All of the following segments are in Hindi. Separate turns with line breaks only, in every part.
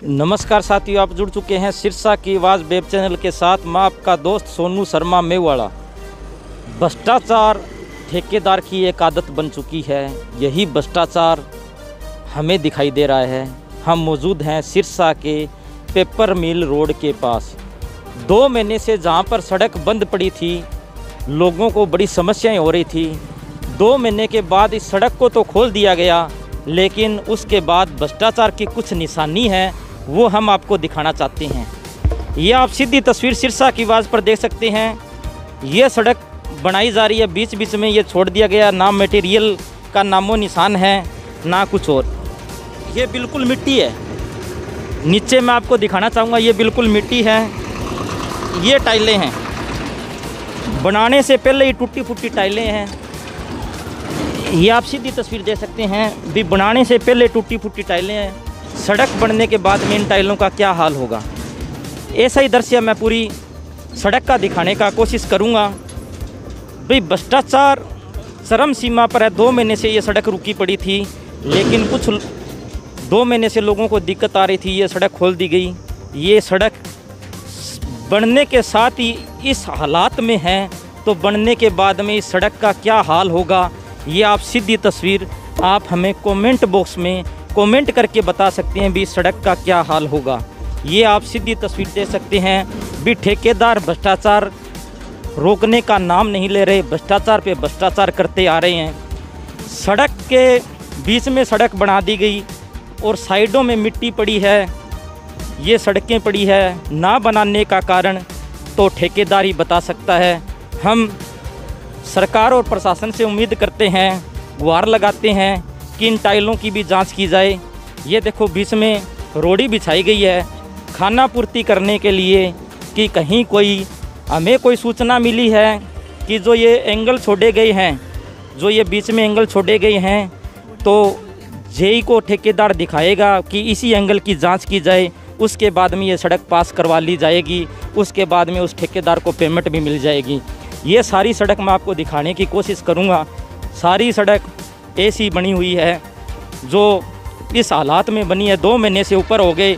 नमस्कार साथियों, आप जुड़ चुके हैं सिरसा की आवाज़ वेब चैनल के साथ। मैं आपका दोस्त सोनू शर्मा मेवाड़ा। भ्रष्टाचार ठेकेदार की एक आदत बन चुकी है। यही भ्रष्टाचार हमें दिखाई दे रहा है। हम मौजूद हैं सिरसा के पेपर मिल रोड के पास। 2 महीने से जहां पर सड़क बंद पड़ी थी, लोगों को बड़ी समस्याएं हो रही थी। 2 महीने के बाद इस सड़क को तो खोल दिया गया, लेकिन उसके बाद भ्रष्टाचार की कुछ निशानी है, वो हम आपको दिखाना चाहते हैं। ये आप सीधी तस्वीर सिरसा की आवाज़ पर देख सकते हैं। ये सड़क बनाई जा रही है, बीच बीच में ये छोड़ दिया गया। ना मटेरियल का नामो निशान है, ना कुछ और। ये बिल्कुल मिट्टी है। नीचे मैं आपको दिखाना चाहूँगा, ये बिल्कुल मिट्टी है। ये टाइलें हैं, बनाने से पहले ही टूटी फूटी टाइलें हैं। ये आप सीधी तस्वीर देख सकते हैं, भी बनाने से पहले टूटी फूटी टाइलें हैं। सड़क बनने के बाद में इन टाइलों का क्या हाल होगा, ऐसा ही दृश्य मैं पूरी सड़क का दिखाने का कोशिश करूंगा। भाई भ्रष्टाचार चरम सीमा पर है। 2 महीने से ये सड़क रुकी पड़ी थी, लेकिन कुछ 2 महीने से लोगों को दिक्कत आ रही थी। ये सड़क खोल दी गई। ये सड़क बनने के साथ ही इस हालात में है, तो बनने के बाद में इस सड़क का क्या हाल होगा, ये आप सीधी तस्वीर आप हमें कमेंट बॉक्स में कमेंट करके बता सकते हैं भी सड़क का क्या हाल होगा। ये आप सीधी तस्वीर दे सकते हैं भी ठेकेदार भ्रष्टाचार रोकने का नाम नहीं ले रहे, भ्रष्टाचार पे भ्रष्टाचार करते आ रहे हैं। सड़क के बीच में सड़क बना दी गई और साइडों में मिट्टी पड़ी है, ये सड़कें पड़ी है। ना बनाने का कारण तो ठेकेदार ही बता सकता है। हम सरकार और प्रशासन से उम्मीद करते हैं, गुहार लगाते हैं कि इन टाइलों की भी जांच की जाए। ये देखो बीच में रोड़ी बिछाई गई है खाना पूर्ति करने के लिए, कि कहीं हमें कोई सूचना मिली है कि जो ये एंगल छोड़े गए हैं, जो ये बीच में एंगल छोड़े गए हैं, तो जेई को ठेकेदार दिखाएगा कि इसी एंगल की जांच की जाए। उसके बाद में ये सड़क पास करवा ली जाएगी। उसके बाद में उस ठेकेदार को पेमेंट भी मिल जाएगी। ये सारी सड़क मैं आपको दिखाने की कोशिश करूँगा। सारी सड़क ऐसी बनी हुई है जो इस हालात में बनी है। 2 महीने से ऊपर हो गए।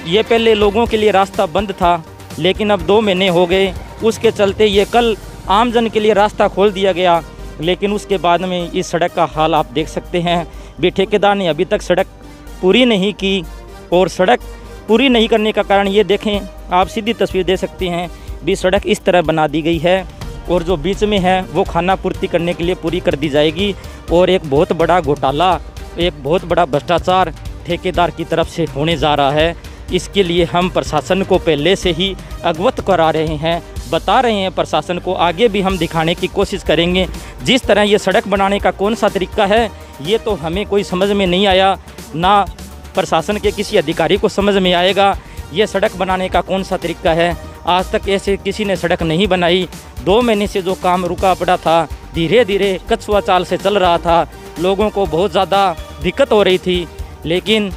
ये पहले लोगों के लिए रास्ता बंद था, लेकिन अब 2 महीने हो गए। उसके चलते ये कल आमजन के लिए रास्ता खोल दिया गया, लेकिन उसके बाद में इस सड़क का हाल आप देख सकते हैं। भी ठेकेदार ने अभी तक सड़क पूरी नहीं की, और सड़क पूरी नहीं करने का कारण ये देखें, आप सीधी तस्वीर दे सकते हैं भी सड़क इस तरह बना दी गई है, और जो बीच में है वो खाना पूर्ति करने के लिए पूरी कर दी जाएगी। और एक बहुत बड़ा घोटाला, एक बहुत बड़ा भ्रष्टाचार ठेकेदार की तरफ से होने जा रहा है। इसके लिए हम प्रशासन को पहले से ही अवगत करा रहे हैं, बता रहे हैं प्रशासन को। आगे भी हम दिखाने की कोशिश करेंगे। जिस तरह ये सड़क बनाने का कौन सा तरीका है, ये तो हमें कोई समझ में नहीं आया, ना प्रशासन के किसी अधिकारी को समझ में आएगा ये सड़क बनाने का कौन सा तरीका है। आज तक ऐसे किसी ने सड़क नहीं बनाई। 2 महीने से जो काम रुका पड़ा था, धीरे धीरे कछुआ चाल से चल रहा था। लोगों को बहुत ज़्यादा दिक्कत हो रही थी, लेकिन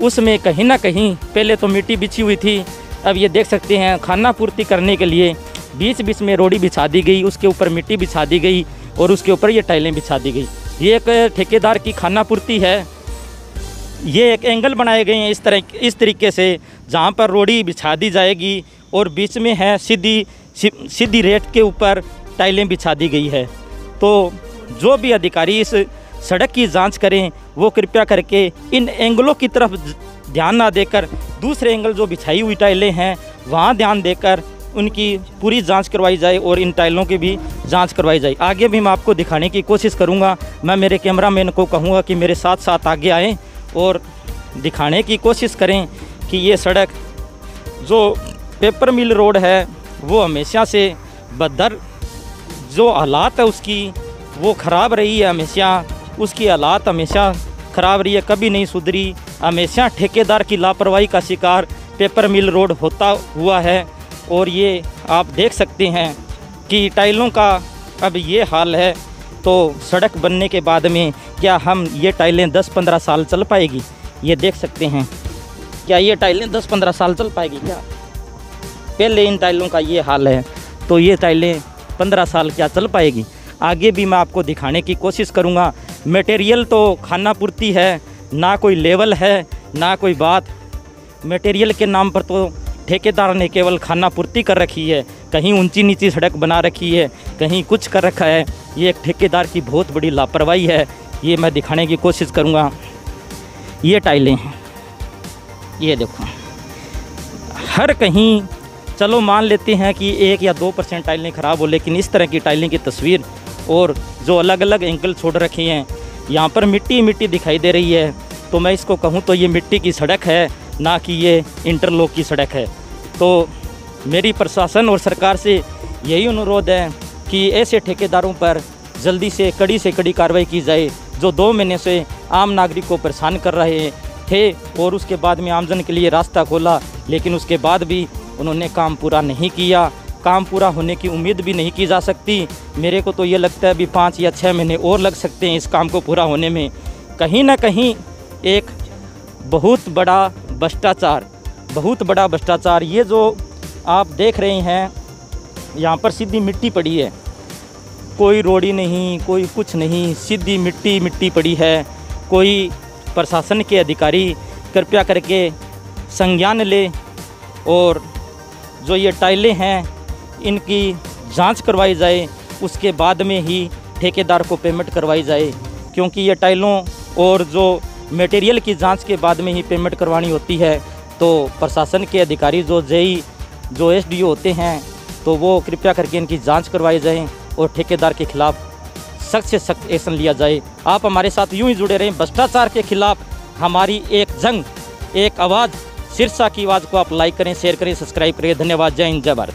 उसमें कहीं ना कहीं पहले तो मिट्टी बिछी हुई थी। अब ये देख सकते हैं खाना पूर्ति करने के लिए बीच बीच में रोड़ी बिछा दी गई, उसके ऊपर मिट्टी बिछा दी गई, और उसके ऊपर ये टाइलें बिछा दी गई। ये एक ठेकेदार की खाना पूर्ति है। ये एक एंगल बनाए गए हैं इस तरीके से, जहाँ पर रोड़ी बिछा दी जाएगी और बीच में है सीधी रेत के ऊपर टाइलें बिछा दी गई है। तो जो भी अधिकारी इस सड़क की जांच करें, वो कृपया करके इन एंगलों की तरफ ध्यान ना देकर दूसरे एंगल जो बिछाई हुई टाइलें हैं वहाँ ध्यान देकर उनकी पूरी जांच करवाई जाए, और इन टाइलों की भी जांच करवाई जाए। आगे भी मैं आपको दिखाने की कोशिश करूँगा। मैं मेरे कैमरामैन को कहूँगा कि मेरे साथ साथ आगे आएँ और दिखाने की कोशिश करें कि ये सड़क जो पेपर मिल रोड है, वो हमेशा से बदतर जो हालात है उसकी, वो ख़राब रही है। हमेशा उसकी हालात हमेशा ख़राब रही है, कभी नहीं सुधरी। हमेशा ठेकेदार की लापरवाही का शिकार पेपर मिल रोड होता हुआ है। और ये आप देख सकते हैं कि टाइलों का अब ये हाल है, तो सड़क बनने के बाद में क्या हम ये टाइलें 10-15 साल चल पाएगी? ये देख सकते हैं, क्या ये टाइलें 10-15 साल चल पाएगी क्या? पहले इन टाइलों का ये हाल है, तो ये टाइलें 15 साल क्या चल पाएगी? आगे भी मैं आपको दिखाने की कोशिश करूँगा। मटेरियल तो खाना पूर्ति है, ना कोई लेवल है, ना कोई बात। मटेरियल के नाम पर तो ठेकेदार ने केवल खाना पूर्ति कर रखी है, कहीं ऊंची नीची सड़क बना रखी है, कहीं कुछ कर रखा है। ये एक ठेकेदार की बहुत बड़ी लापरवाही है। ये मैं दिखाने की कोशिश करूँगा। ये टाइलें हैं, ये देखो, हर कहीं चलो मान लेते हैं कि 1 या 2% टाइलें ख़राब हो, लेकिन इस तरह की टाइलें की तस्वीर और जो अलग अलग एंगल छोड़ रखे हैं, यहाँ पर मिट्टी मिट्टी दिखाई दे रही है। तो मैं इसको कहूँ तो ये मिट्टी की सड़क है, ना कि ये इंटरलॉक की सड़क है। तो मेरी प्रशासन और सरकार से यही अनुरोध है कि ऐसे ठेकेदारों पर जल्दी से कड़ी कार्रवाई की जाए, जो 2 महीने से आम नागरिक को परेशान कर रहे थे और उसके बाद में आमजन के लिए रास्ता खोला, लेकिन उसके बाद भी उन्होंने काम पूरा नहीं किया। काम पूरा होने की उम्मीद भी नहीं की जा सकती। मेरे को तो ये लगता है अभी 5 या 6 महीने और लग सकते हैं इस काम को पूरा होने में। कहीं ना कहीं एक बहुत बड़ा भ्रष्टाचार, ये जो आप देख रहे हैं, यहाँ पर सीधी मिट्टी पड़ी है, कोई रोड़ी नहीं, कोई कुछ नहीं, सीधी मिट्टी पड़ी है। कोई प्रशासन के अधिकारी कृपया करके संज्ञान ले और जो ये टाइलें हैं इनकी जांच करवाई जाए, उसके बाद में ही ठेकेदार को पेमेंट करवाई जाए, क्योंकि ये टाइलों और जो मटेरियल की जांच के बाद में ही पेमेंट करवानी होती है। तो प्रशासन के अधिकारी जो जेई जो एसडीओ होते हैं, तो वो कृपया करके इनकी जांच करवाई जाए और ठेकेदार के खिलाफ सख्त से सख्त एक्शन लिया जाए। आप हमारे साथ यूं ही जुड़े रहें। भ्रष्टाचार के खिलाफ हमारी एक जंग, एक आवाज़, सिरसा की आवाज़ को आप लाइक करें, शेयर करें, सब्सक्राइब करें। धन्यवाद। जय हिंद, जय भारत।